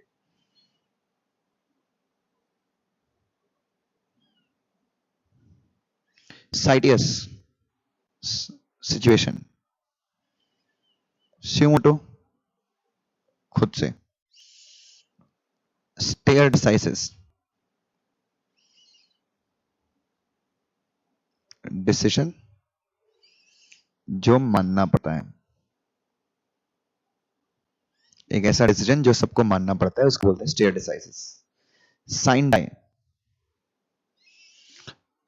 साइटियस सिचुएशन, स्यूमोटो खुद से, स्टेयर डिसाइसिस डिसीजन जो मानना पड़ता है, एक ऐसा डिसीजन जो सबको मानना पड़ता है उसको बोलते हैं स्टेयर डिसाइसिस। साइन डाई,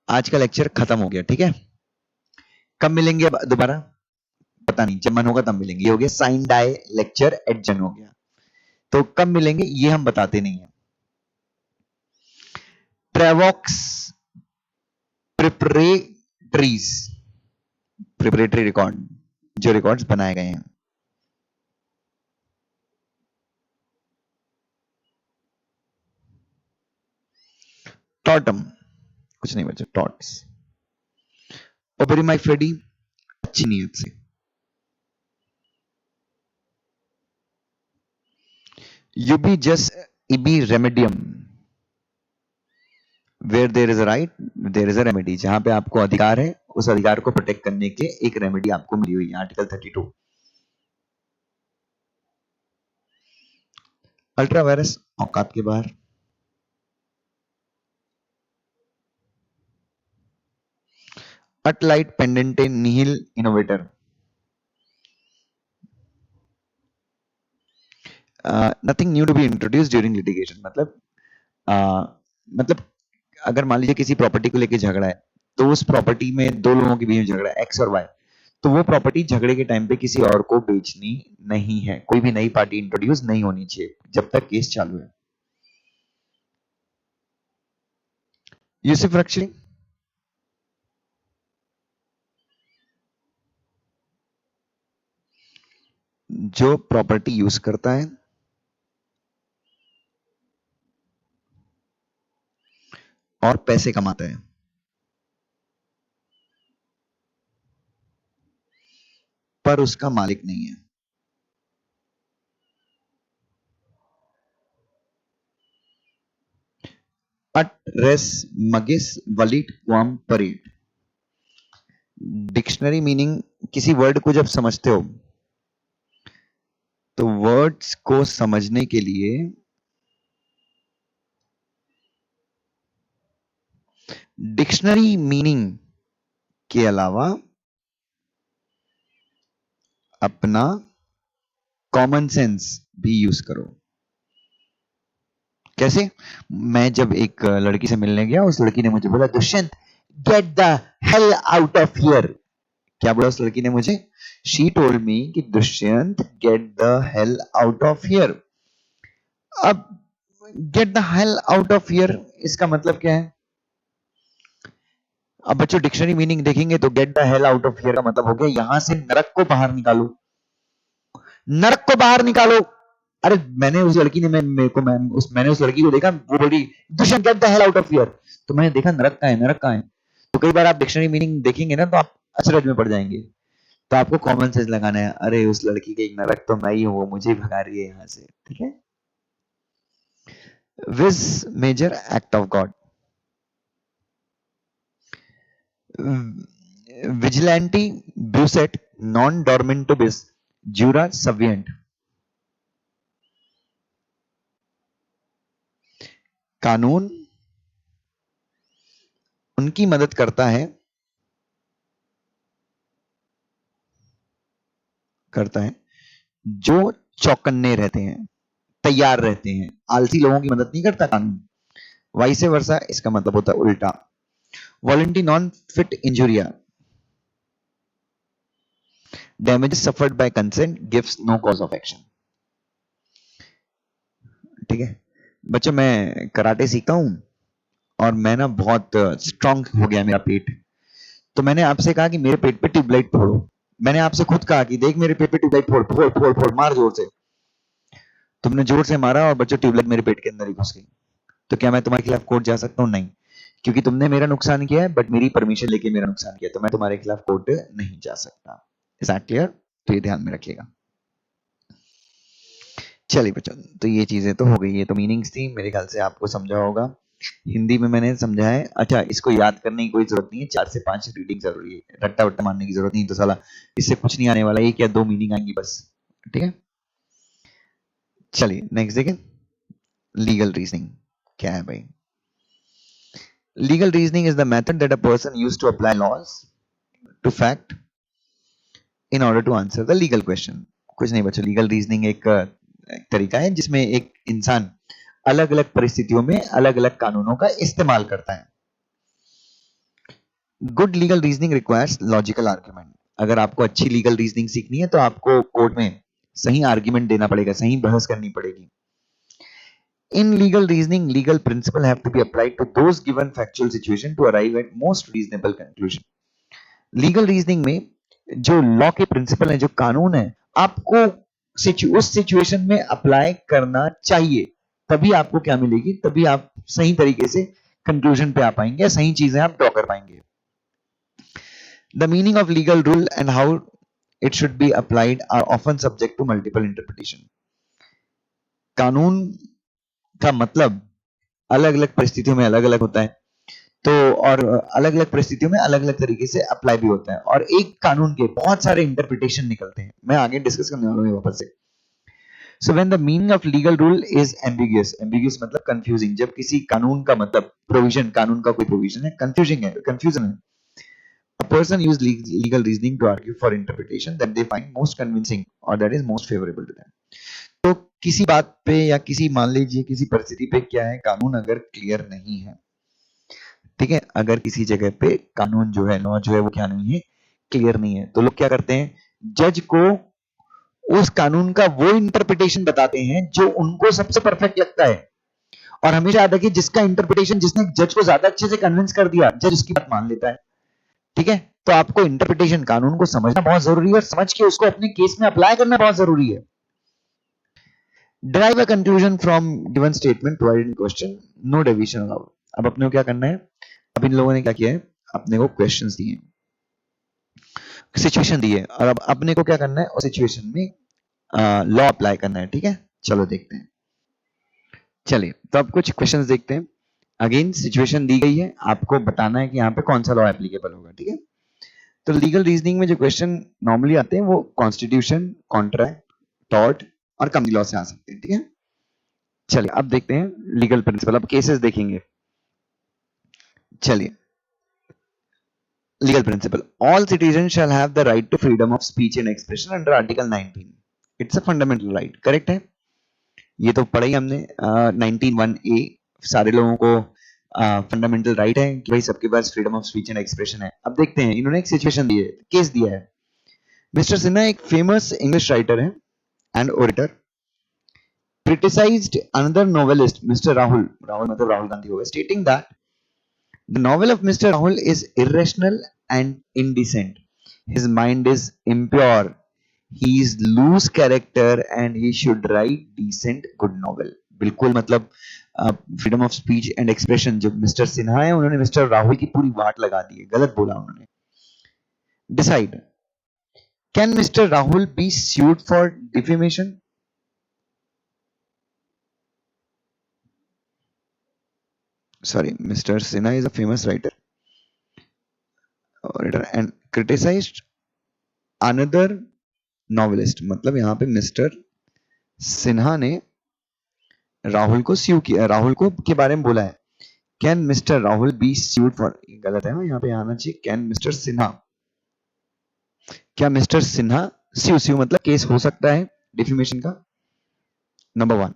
आज का लेक्चर खत्म हो गया, ठीक है, कब मिलेंगे अब दोबारा पता नहीं, जब मन होगा तब मिलेंगे। ये हो गया साइन डाई लेक्चर एडजन हो गया, तो कब मिलेंगे ये हम बताते नहीं है। ट्रेवॉक्स प्रिपरेटरीज, प्रिपरेटरी रिकॉर्ड, जो रिकॉर्ड्स बनाए गए हैं। टॉटम, कुछ नहीं बचा, टॉट्स। ओबेरी माई फ्रेडी, अच्छी नीयत से। यूबी जस्ट इबी रेमेडियम, where there is a right there is a remedy, जहां पे आपको अधिकार है उस अधिकार को प्रोटेक्ट करने के एक रेमेडी आपको मिली हुई है, आर्टिकल 32। अल्ट्रा वायरस औकात के बाहर। अट लाइट पेंडेंटे निहिल इनोवेटर, nothing new to be introduce during litigation, मतलब अगर मान लीजिए किसी प्रॉपर्टी को लेके झगड़ा है, तो उस प्रॉपर्टी में दो लोगों के बीच में झगड़ा है, एक्स और वाई, तो वो प्रॉपर्टी झगड़े के टाइम पे किसी और को बेचनी नहीं है, कोई भी नई पार्टी इंट्रोड्यूस नहीं होनी चाहिए जब तक केस चालू है। यूसिफ रक्शली, जो प्रॉपर्टी यूज करता है और पैसे कमाता है, पर उसका मालिक नहीं है। अट रेस मगिस वलिट क्वाम परेड, डिक्शनरी मीनिंग, किसी वर्ड को जब समझते हो तो वर्ड्स को समझने के लिए डिक्शनरी मीनिंग के अलावा अपना कॉमन सेंस भी यूज करो। कैसे? मैं जब एक लड़की से मिलने गया, उस लड़की ने मुझे बोला, Dushyant get the hell out of here. क्या बोला उस लड़की ने मुझे? शी टोल्ड मी कि Dushyant get the hell out of here. अब get the hell out of here इसका मतलब क्या है? अब बच्चों डिक्शनरी मीनिंग देखेंगे तो gate the hell out of here का मतलब हो गया यहां से नरक को बाहर निकालो, नरक को बाहर निकालो। अरे मैंने उस लड़की ने मैंने उस लड़की को देखा, वो बोली Dushyant get the hell out of here, तो मैंने देखा नरक का है, नरक का है। तो कई बार आप डिक्शनरी मीनिंग देखेंगे ना तो आप अचरज में पड़ जाएंगे, तो आपको कॉमन सेंस लगाना है, अरे उस लड़की के एक नरक तो मैं ही हूं, वो मुझे भगा रही है यहां से, ठीक है। विज मेजर एक्ट ऑफ गॉड, विजिलेंटी ब्यूसेट नॉन डॉर्मेंटोबिस जूरा सवियंट, कानून उनकी मदद करता है जो चौकन्ने रहते हैं, तैयार रहते हैं, आलसी लोगों की मदद नहीं करता कानून। वाइसे वर्सा इसका मतलब होता है उल्टा। वॉलंटी नॉन फिट इंजुरिया, damage suffered by consent gives no cause of action, ठीक है। बच्चों मैं कराटे सीखता हूं और मैं ना बहुत स्ट्रांग हो गया मेरा पेट, तो मैंने आपसे कहा कि मेरे पेट पे ट्यूबलाइट फोड़ो। मैंने आपसे खुद कहा कि देख मेरे पेट पे ट्यूबलाइट फोड़ फोड़ फोड़ फोड़, मार जोर से। तुमने जोर से मारा और बच्चों ट्यूबलाइट मेरे पेट के अंदर ही घुस गई। तो क्या मैं तुम्हारे खिलाफ कोर्ट जा सकता हूँ? नहीं, क्योंकि तुमने मेरा नुकसान किया है, बट मेरी परमिशन लेके मेरा नुकसान किया, तो मैं तुम्हारे खिलाफ कोर्ट नहीं जा सकता। Is that clear? तो ये ध्यान में रखिएगा। चलिए बच्चों, तो ये चीजें तो हो गई, ये तो मीनिंग्स थी, मेरे ख्याल से आपको समझा होगा। हिंदी में मैंने समझा है। अच्छा, इसको याद करने की कोई जरूरत नहीं है, 4 से 5 रीडिंग जरूरी है, रट्टा वट्टा मारने की जरूरत नहीं, तो साला इससे कुछ नहीं आने वाला, एक या दो मीनिंग आएंगी बस। ठीक है, चलिए नेक्स्ट देखें। लीगल रीजनिंग क्या है भाई? Legal reasoning is the method that a person use to apply laws to fact in order to answer the legal question. कुछ नहीं बच्चों, लीगल रीजनिंग एक तरीका है जिसमें एक इंसान अलग अलग परिस्थितियों में अलग अलग कानूनों का इस्तेमाल करता है। Good legal reasoning requires logical argument. अगर आपको अच्छी लीगल रीजनिंग सीखनी है तो आपको कोर्ट में सही आर्ग्यूमेंट देना पड़ेगा, सही बहस करनी पड़ेगी। In legal reasoning, legal principle have to be applied to those given factual situation to arrive at most reasonable conclusion. Legal reasoning में जो लॉ के प्रिंसिपल है, जो कानून है, आपको उस सिचुएशन में अप्लाई करना चाहिए, तभी आपको क्या मिलेगी, तभी आप सही तरीके से कंक्लूजन पे आ पाएंगे, सही चीजें आप ड्रॉ कर पाएंगे। The meaning of legal rule and how it should be applied are often subject to multiple interpretation. कानून का मतलब अलग अलग परिस्थितियों में अलग अलग होता है, तो और अलग अलग परिस्थितियों में अलग अलग तरीके से अप्लाई भी होता है, और एक कानून के बहुत सारे इंटरप्रिटेशन निकलते हैं। मैं आगे डिस्कस करने वाला हूँ वापस से। So when the meaning of legal rule is ambiguous, ambiguous मतलब कंफ्यूजिंग, जब किसी कानून का मतलब प्रोविजन, कानून का कोई प्रोविजन है कंफ्यूजिंग है, कंफ्यूजन है, a person use legal reasoning to argue for interpretation that they find most convincing or that is most favorable to them. तो किसी बात पे या किसी, मान लीजिए किसी परिस्थिति पे क्या है, कानून अगर क्लियर नहीं है, ठीक है, अगर किसी जगह पे कानून जो है, लॉ जो है वो क्या नहीं है, क्लियर नहीं है, तो लोग क्या करते हैं, जज को उस कानून का वो इंटरप्रिटेशन बताते हैं जो उनको सबसे परफेक्ट लगता है। और हमेशा याद रखिए, जिसका इंटरप्रिटेशन, जिसने जज को ज्यादा अच्छे से कन्विंस कर दिया, जज उसकी बात मान लेता है। ठीक है, तो आपको इंटरप्रिटेशन, कानून को समझना बहुत जरूरी है, और समझ के उसको अपने केस में अप्लाई करना बहुत जरूरी है। Derive a conclusion from given statement provided in question, no deviation allowed. अब अपने को क्या करना है, अब इन लोगों ने क्या किया है, अपने को क्वेश्चंस दिए, सिचुएशन दी है, और अब अपने को क्या करना है, उस सिचुएशन में लॉ अप्लाई करना है। ठीक है, चलो देखते हैं। चलिए, तो अब कुछ क्वेश्चंस देखते हैं। अगेन सिचुएशन दी गई है, आपको बताना है कि यहाँ पे कौन सा लॉ एप्लीकेबल होगा। ठीक है, तो लीगल रीजनिंग में जो क्वेश्चन नॉर्मली आते हैं वो कॉन्स्टिट्यूशन, कॉन्ट्रैक्ट, टॉर्ट और कंपनी लॉ से आ सकते हैं। ठीक है, चलिए अब देखते हैं लीगल प्रिंसिपल, अब केसेस देखेंगे। चलिए, legal principle, all citizen shall have the right to freedom of speech and expression under article 19। It's a fundamental right, correct है, ये तो पढ़ा ही हमने। 19(1)(a) सारे लोगों को फंडामेंटल राइट है कि भाई सबके पास freedom of speech and expression है। अब देखते हैं, इन्होंने एक सिचुएशन दी है, केस दिया है। मिस्टर सिन्हा एक फेमस इंग्लिश राइटर है and orator, criticized another novelist, Mr. Rahul, Rahul मतलब राहुल गांधी होगा, stating that the novel of Mr. Rahul is irrational and indecent. His mind is impure. He is loose character and he should write decent good novel. बिल्कुल मतलब freedom of speech and expression जो मिस्टर सिन्हा है, उन्होंने मिस्टर राहुल की पूरी वाट लगा दी है, गलत बोला उन्होंने। Decide, can mister Rahul be sued for defamation? Sorry, Mr. Sinha is a famous writer and criticized another novelist. मतलब यहाँ पे मिस्टर सिन्हा ने राहुल को स्यू किया, राहुल को के बारे में बोला है। Can mister Rahul be sued for, गलत है ना, यहाँ पे आना चाहिए कैन मिस्टर सिन्हा, क्या मिस्टर सिन्हा स्यू मतलब केस हो सकता है डिफेमेशन का? Number 1,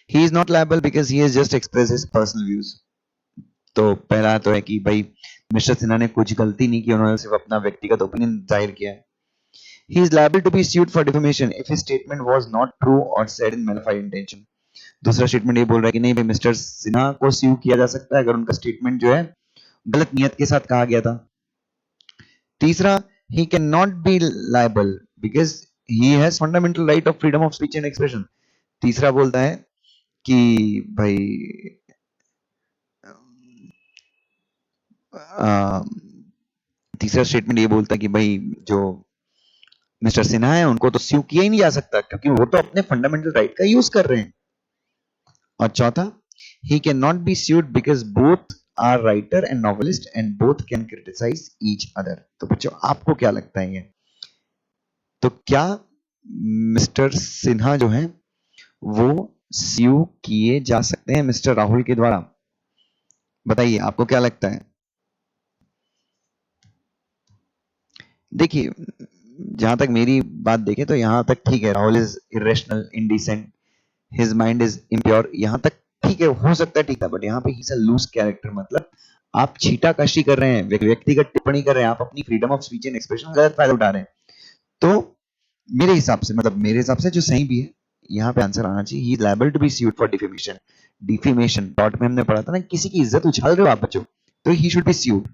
he is not liable because he has just express his personal views. तो पहला तो है कि भाई मिस्टर सिन्हा ने कुछ गलती नहीं की, उन्होंने सिर्फ अपना व्यक्तिगत ओपिनियन जाहिर किया है। He is liable to be sued for defamation if his statement was not true or said in malified intention. दूसरा स्टेटमेंट ये बोल रहा है कि नहीं भाई, मिस्टर सिन्हा को स्यू किया जा सकता है अगर उनका स्टेटमेंट जो है गलत नियत के साथ कहा गया था। तीसरा, he cannot be liable because he has fundamental right of freedom of speech and expression. तीसरा बोलता है कि भाई तीसरा स्टेटमेंट ये बोलता है कि भाई जो मिस्टर सिन्हा है उनको तो स्यू किया ही नहीं जा सकता क्योंकि वो तो अपने फंडामेंटल राइट का यूज कर रहे हैं। और चौथा, He cannot be sued because both are writer and novelist and both can criticize each other. तो बच्चों आपको क्या लगता है ये? तो क्या मिस्टर सिन्हा जो है वो स्यू किए जा सकते हैं मिस्टर राहुल के द्वारा? बताइए आपको क्या लगता है? देखिए जहां तक मेरी बात देखें तो यहां तक ठीक है, Rahul is irrational, indecent, his mind is impure, यहां तक ठीक है, हो सकता है ठीक था, बट यहाँ पे he is a loose character. मतलब आप छीटाकशी कर रहे हैं, व्यक्तिगत टिप्पणी कर रहे हैं, आप अपनी freedom of speech and expression गलत फायदा उठा रहे हैं। तो मेरे हिसाब से, मतलब मेरे हिसाब से जो सही भी है, यहाँ पे आंसर आना चाहिए, he is liable to be sued for defamation. Defamation dot में हमने पढ़ा था ना, किसी की इज्जत उछाल रहे हो आप बच्चों, तो ही शुड बी सूड।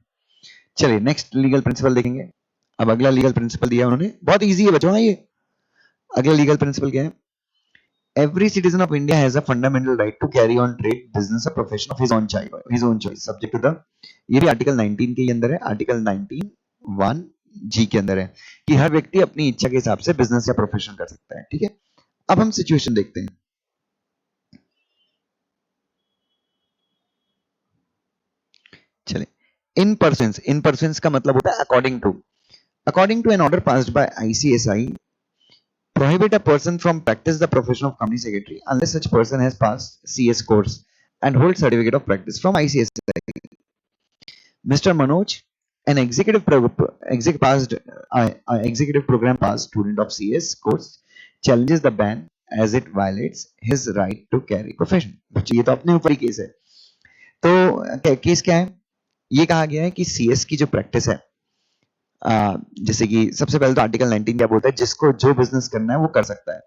चलिए नेक्स्ट लीगल प्रिंसिपल देखेंगे। अब अगला लीगल प्रिंसिपल दिया उन्होंने, बहुत इजी है बच्चों। हाँ, ये अगला लीगल प्रिंसिपल क्या है? Every citizen of India has a fundamental right to carry on trade, business or profession of his own choice, subject to the, ये भी आर्टिकल 19 के अंदर है, आर्टिकल 19(1)(g) के अंदर है कि हर व्यक्ति अपनी इच्छा के हिसाब से बिजनेस या प्रोफेशन कर सकता है। ठीक है, अब हम सिचुएशन देखते हैं। चलिए, इन पर्सन्स का मतलब होता है according to an order passed by ICSI prohibit a person from practice the profession of company secretary unless such person has passed CS course and holds certificate of practice from ICSI. Mr. Manoj, an executive program passed student of CS course, challenges the ban as it violates his right to carry profession. ये तो अपने ऊपर ही केस है। तो केस क्या है? ये कहा गया है कि CS की जो प्रैक्टिस है, जैसे कि सबसे पहले तो आर्टिकल 19 क्या बोलता है, जिसको जो बिजनेस करना है वो कर सकता है।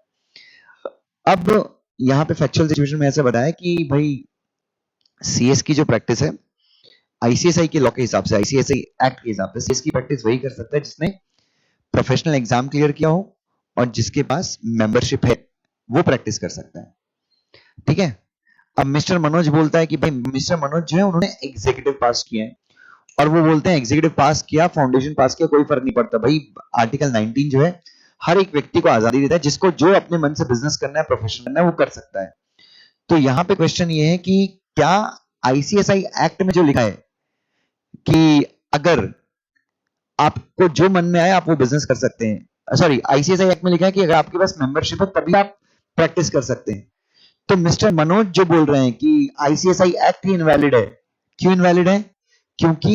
अब यहाँ पे फैक्चुअल सिचुएशन में ऐसे बताया कि भाई CS की जो प्रैक्टिस है, ICSI के लॉ के हिसाब से, ICSI एक्ट के हिसाब से CS की प्रैक्टिस वही कर सकता है जिसने प्रोफेशनल एग्जाम क्लियर किया हो और जिसके पास मेंबरशिप है, वो प्रैक्टिस कर सकता है। ठीक है, अब मिस्टर मनोज बोलता है कि भाई मिस्टर मनोज जो है उन्होंने एग्जीक्यूटिव पास किया है, और वो बोलते हैं एग्जीक्यूटिव पास किया, फाउंडेशन पास किया, कोई फर्क नहीं पड़ता भाई। आर्टिकल 19 जो है हर एक व्यक्ति को आजादी देता है, जिसको जो अपने मन से बिजनेस करना है, प्रोफेशन करना है, वो कर सकता है। तो यहाँ पे क्वेश्चन ये है कि क्या ICSI एक्ट में जो लिखा है कि अगर आपको जो मन में आए आप वो बिजनेस कर सकते हैं, सॉरी ICSI एक्ट में लिखा है कि अगर आपके पास मेंबरशिप है तभी आप प्रैक्टिस कर सकते हैं। तो मिस्टर मनोज जो बोल रहे हैं कि ICSI एक्ट ही इनवैलिड है, क्यों इनवैलिड है? क्योंकि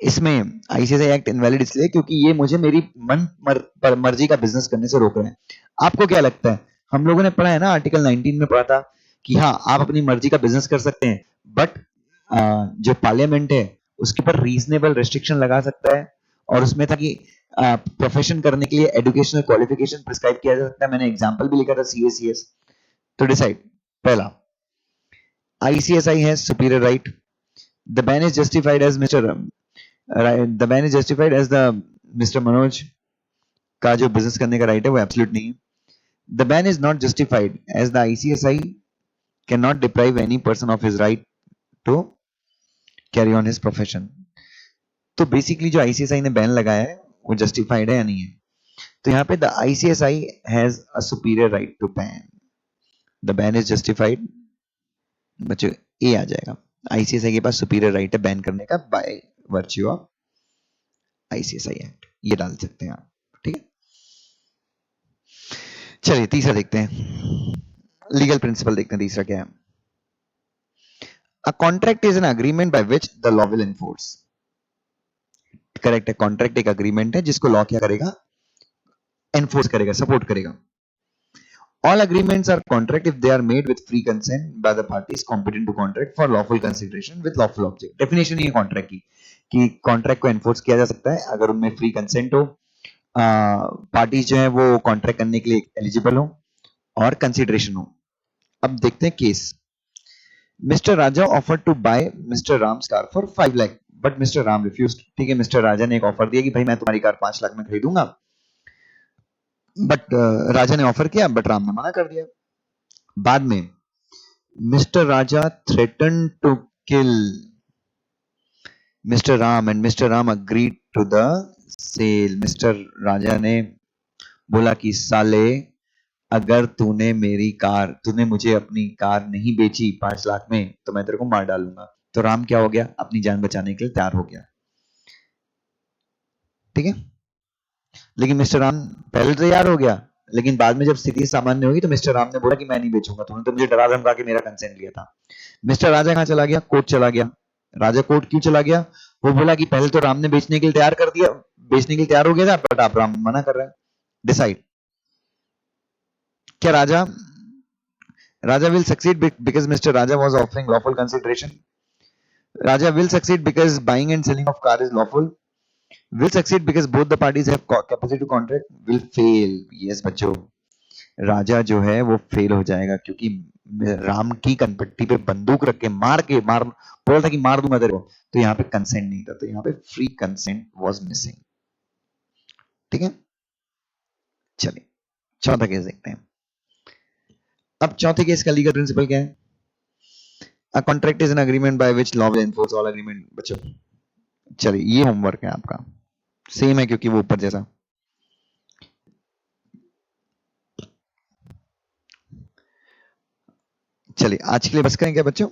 इसमें ICSI एक्ट इनवैलिड इसलिए क्योंकि ये मुझे मेरी मर्जी का बिजनेस करने से रोक रहे हैं। आपको क्या लगता है? हम लोगों ने पढ़ा है ना, आर्टिकल 19 में पढ़ा था कि हाँ आप अपनी मर्जी का बिजनेस कर सकते हैं, बट जो पार्लियामेंट है उसके ऊपर रीजनेबल रेस्ट्रिक्शन लगा सकता है, और उसमें था कि प्रोफेशन करने के लिए एजुकेशनल क्वालिफिकेशन प्रिस्क्राइब किया जा सकता है। मैंने एग्जांपल भी लिखा था CACS। तो डिसाइड, पहला, ICSI has superior right. The ban is justified as the ban is justified as the Mr. Manoj का जो बिजनेस करने का राइट है वो एब्सोल्यूट नहीं है। The ban is not justified as the ICSI cannot deprive any person of his right to carry on his profession. तो बेसिकली जो ICSI ने बैन लगाया है वो जस्टिफाइड है या नहीं है? तो यहाँ पे the ICSI has a superior right to ban. The ban is justified, बच्चों ए आ जाएगा। ICSI के पास सुपीरियर राइट है बैन करने का by virtue of ICSI act, ये डाल सकते हैं आप। ठीक है, चलिए तीसरा देखते हैं, लीगल प्रिंसिपल देखते हैं तीसरा क्या है। A contract is an agreement by which the law will enforce. Correct है, कॉन्ट्रैक्ट एक अग्रीमेंट है जिसको लॉ क्या करेगा? एनफोर्स करेगा, सपोर्ट करेगा। All agreements are contract if they are made with free consent by the parties competent to contract for lawful consideration with lawful object. Definition ये कॉन्ट्रैक्ट की कि कॉन्ट्रैक्ट को एनफोर्स किया जा सकता है अगर उनमें फ्री कंसेंट हो, पार्टीज जो है वो कॉन्ट्रैक्ट करने के लिए एलिजिबल हो और कंसिडरेशन हो। अब देखते हैं case. Mister Raja offer to buy mister Ram's car for 5 lakh but mister Ram refused. ठीक है, मिस्टर राजा ने एक ऑफर दिया कि भाई मैं तुम्हारी कार 5 लाख में खरीदूंगा, बट राजा ने ऑफर किया बट राम ने मना कर दिया। बाद में mister Raja threatened to kill Mr. Ram and Mr. Ram agreed to the sale. Mr Raja ने बोला कि साले अगर तूने मुझे अपनी कार नहीं बेची 5 लाख में तो मैं तेरे को मार डालूंगा। तो राम क्या हो गया, अपनी जान बचाने के लिए तैयार हो गया। ठीक है, लेकिन मिस्टर राम पहले तो तैयार हो गया, लेकिन बाद में जब स्थिति सामान्य होगी तो मिस्टर राम ने बोला कि मैं नहीं बेचूंगा, तूने तो मुझे डरा धमका के मेरा कंसेंट लिया था। मिस्टर राजा कहाँ चला गया, कोर्ट चला गया। राजा कोर्ट क्यों चला गया, वो बोला कि पहले तो राम ने बेचने के लिए तैयार कर दिया, बेचने के लिए तैयार हो गया था, बट आप राम मना कर रहे हैं। डिसाइड, क्या राजा will succeed because Mr. Raja was offering lawful consideration. Raja will succeed because buying and selling of car is lawful. Will succeed because both the parties have capacity to contract. Will fail. Yes बच्चों, राजा जो है वो फेल हो जाएगा क्योंकि राम की कनपट्टी पे बंदूक रख के मार बोला था कि मार दूंगा तेरे को, तो यहाँ पे कंसेंट नहीं था, तो यहाँ पे फ्री कंसेंट वाज मिसिंग। ठीक है, चलिए चौथा केस देखते हैं। अब चौथे केस का लीगल प्रिंसिपल क्या है, A contract is an agreement by which law will enforce all agreement। बच्चों चलिए ये होमवर्क है आपका, सेम है क्योंकि वो ऊपर जैसा। चलिए आज के लिए बस करें क्या बच्चों।